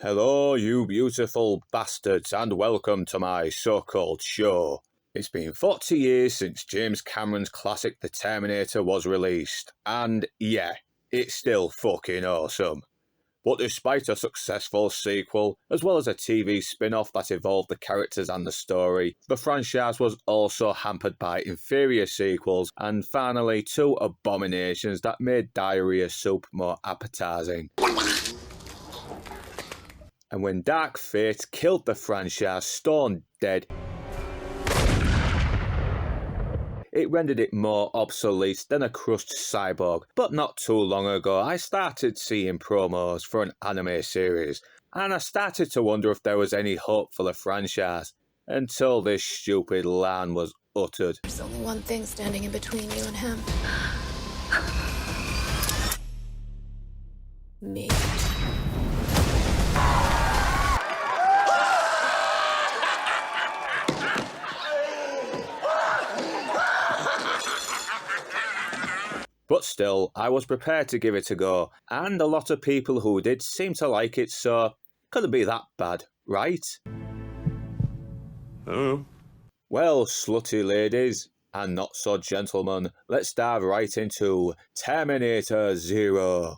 Hello, you beautiful bastards, and welcome to my so-called show. It's been 40 years since James Cameron's classic The Terminator was released, and yeah, it's still fucking awesome. But despite a successful sequel, as well as a TV spin-off that evolved the characters and the story, the franchise was also hampered by inferior sequels and finally two abominations that made diarrhea soup more appetizing. And when Dark Fate killed the franchise stone dead, it rendered it more obsolete than a crushed cyborg. But not too long ago, I started seeing promos for an anime series, and I started to wonder if there was any hope for the franchise, until this stupid line was uttered. There's only one thing standing in between you and him. Me. But still, I was prepared to give it a go, and a lot of people who did seem to like it, so couldn't be that bad, right? Oh. Well, slutty ladies, and not so gentlemen, let's dive right into Terminator Zero.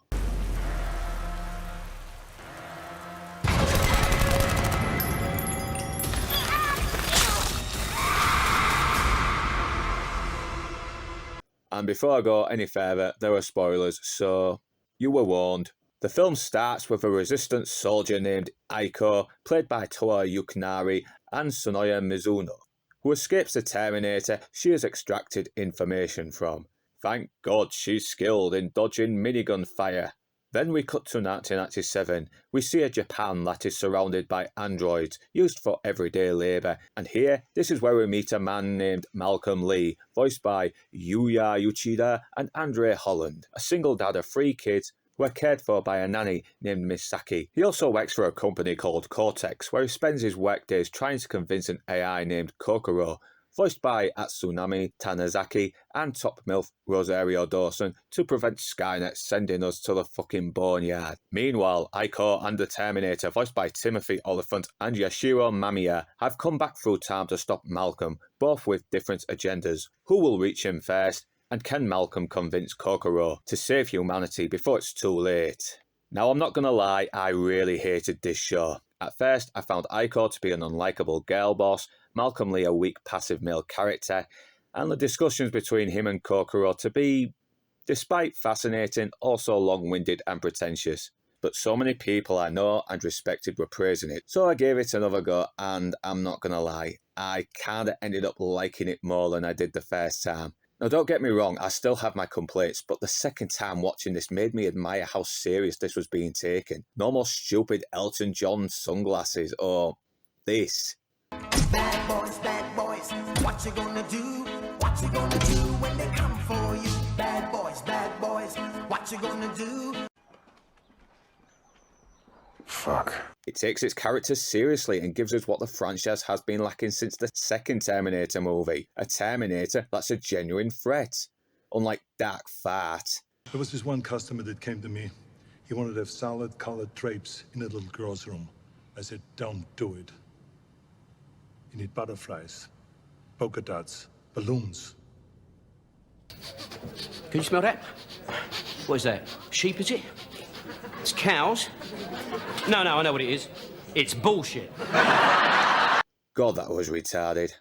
And before I go any further, there are spoilers, so you were warned. The film starts with a resistance soldier named Aiko, played by Toa Yukinari and Sonoya Mizuno, who escapes the Terminator she has extracted information from. Thank God she's skilled in dodging minigun fire. Then we cut to 1997. We see a Japan that is surrounded by androids used for everyday labour, and here, this is where we meet a man named Malcolm Lee, voiced by Yuya Uchida and Andre Holland, a single dad of 3 kids who are cared for by a nanny named Misaki. He also works for a company called Cortex, where he spends his workdays trying to convince an AI named Kokoro, voiced by Atsunami Tanizaki and top MILF Rosario Dawson, to prevent Skynet sending us to the fucking boneyard. Meanwhile, Aiko and the Terminator, voiced by Timothy Oliphant and Yashiro Mamiya, have come back through time to stop Malcolm, both with different agendas. Who will reach him first? And can Malcolm convince Kokoro to save humanity before it's too late? Now, I'm not gonna lie, I really hated this show. At first, I found Aiko to be an unlikable girl boss, Malcolm Lee a weak passive male character, and the discussions between him and Kokoro to be, despite fascinating, also long-winded and pretentious. But so many people I know and respected were praising it, so I gave it another go, and I'm not gonna lie, I kinda ended up liking it more than I did the first time. Now, don't get me wrong, I still have my complaints, but the second time watching this made me admire how serious this was being taken. No more stupid Elton John sunglasses or this. Bad boys, what you gonna do? What you gonna do when they come for you? Bad boys, what you gonna do? Fuck. It takes its characters seriously and gives us what the franchise has been lacking since the second Terminator movie. A Terminator that's a genuine threat. Unlike Dark Fart. There was this one customer that came to me. He wanted to have solid colored drapes in a little girl's room. I said, don't do it. You need butterflies, polka dots, balloons. Can you smell that? What is that? Sheep, is it? It's cows? No, I know what it is. It's bullshit. God, that was retarded.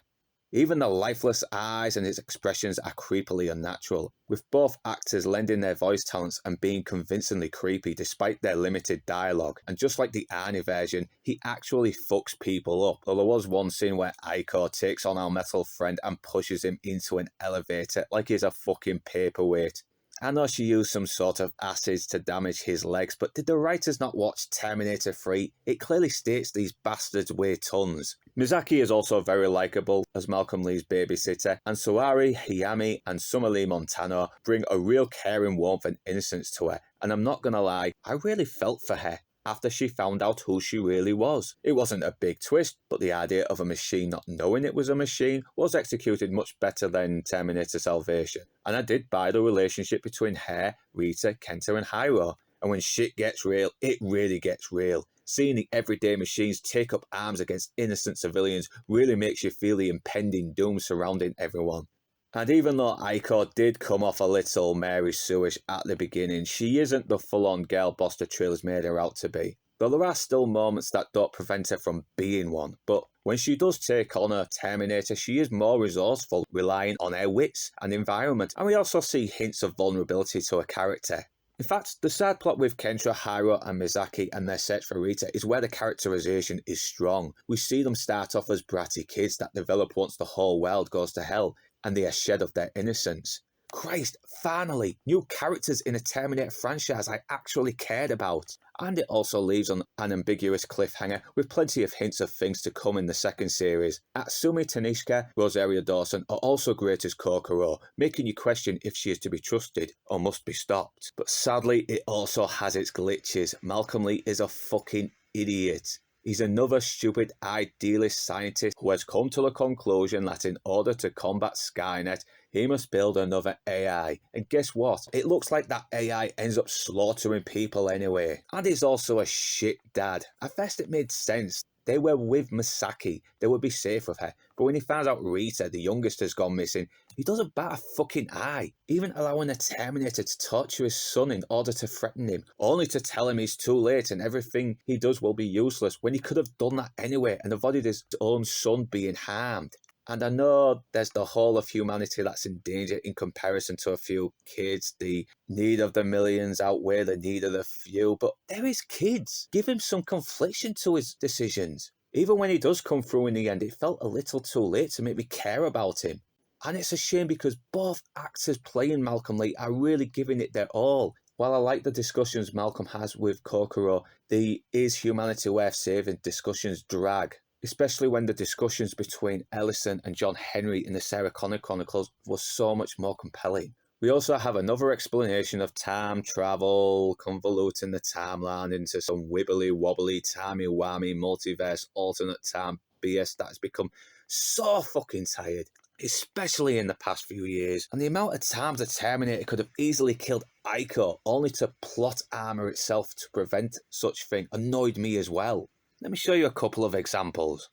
Even the lifeless eyes and its expressions are creepily unnatural, with both actors lending their voice talents and being convincingly creepy despite their limited dialogue. And just like the Arnie version, he actually fucks people up, though there was one scene where Aiko takes on our metal friend and pushes him into an elevator like he's a fucking paperweight. I know she used some sort of acids to damage his legs, but did the writers not watch Terminator 3? It clearly states these bastards weigh tons. Mizaki is also very likeable as Malcolm Lee's babysitter, and Suari Hiyami and Summerlee Montano bring a real caring warmth and innocence to her, and I'm not gonna lie, I really felt for her after she found out who she really was. It wasn't a big twist, but the idea of a machine not knowing it was a machine was executed much better than Terminator Salvation. And I did buy the relationship between her, Rita, Kenta and Hiro. And when shit gets real, it really gets real. Seeing the everyday machines take up arms against innocent civilians really makes you feel the impending doom surrounding everyone. And even though Aiko did come off a little Mary Sue-ish at the beginning, she isn't the full-on girl boss the trailers made her out to be. Though there are still moments that don't prevent her from being one, but when she does take on a Terminator, she is more resourceful, relying on her wits and environment, and we also see hints of vulnerability to her character. In fact, the side plot with Kentra, Hiro and Mizaki and their search for Rita is where the characterization is strong. We see them start off as bratty kids that develop once the whole world goes to hell, and they are shed of their innocence. Christ, finally, new characters in a Terminator franchise I actually cared about. And it also leaves on an ambiguous cliffhanger with plenty of hints of things to come in the second series. Atsumi Tanishka, Rosario Dawson are also great as Kokoro, making you question if she is to be trusted or must be stopped. But sadly, it also has its glitches. Malcolm Lee is a fucking idiot. He's another stupid idealist scientist who has come to the conclusion that in order to combat Skynet, he must build another AI. And guess what? It looks like that AI ends up slaughtering people anyway. And he's also a shit dad. At first it made sense. They were with Misaki. They would be safe with her. But when he finds out Rita, the youngest, has gone missing, he doesn't bat a fucking eye. Even allowing a Terminator to torture his son in order to threaten him, only to tell him he's too late and everything he does will be useless, when he could have done that anyway and avoided his own son being harmed. And I know there's the whole of humanity that's in danger in comparison to a few kids. The need of the millions outweigh the need of the few. But they're his kids. Give him some confliction to his decisions. Even when he does come through in the end, it felt a little too late to make me care about him. And it's a shame because both actors playing Malcolm Lee are really giving it their all. While I like the discussions Malcolm has with Kokoro, the is humanity worth saving discussions drag. Especially when the discussions between Ellison and John Henry in the Sarah Connor Chronicles was so much more compelling. We also have another explanation of time travel, convoluting the timeline into some wibbly-wobbly, timey-wimey, multiverse, alternate time BS that has become so fucking tired, especially in the past few years. And the amount of times the Terminator could have easily killed Aiko, only to plot armor itself to prevent such thing, annoyed me as well. Let me show you a couple of examples.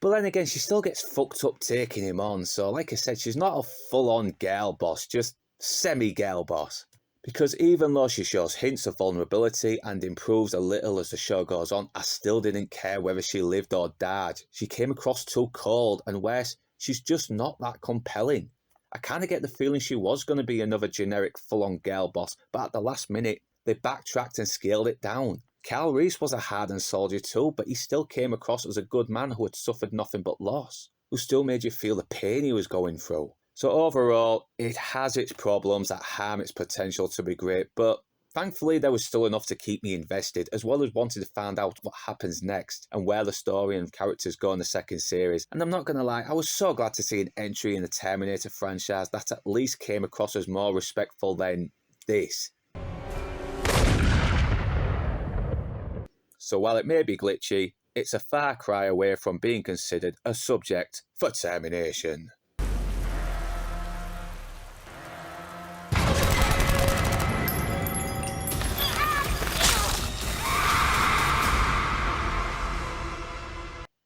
But then again, she still gets fucked up taking him on, so like I said, she's not a full-on girl boss, just semi-girl boss. Because even though she shows hints of vulnerability and improves a little as the show goes on, I still didn't care whether she lived or died. She came across too cold, and worse, she's just not that compelling. I kind of get the feeling she was going to be another generic full-on girl boss, but at the last minute, they backtracked and scaled it down. Kyle Reese was a hardened soldier too, but he still came across as a good man who had suffered nothing but loss, who still made you feel the pain he was going through. So overall, it has its problems that harm its potential to be great, but thankfully there was still enough to keep me invested, as well as wanting to find out what happens next and where the story and characters go in the second series. And I'm not going to lie, I was so glad to see an entry in the Terminator franchise that at least came across as more respectful than this. So while it may be glitchy, it's a far cry away from being considered a subject for termination.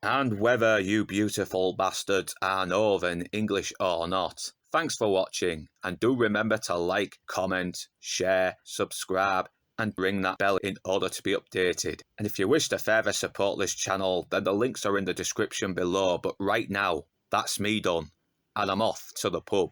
And whether you beautiful bastards are Northern English or not, thanks for watching, and do remember to like, comment, share, subscribe, and ring that bell in order to be updated. And if you wish to further support this channel, then the links are in the description below, but right now, that's me done, and I'm off to the pub.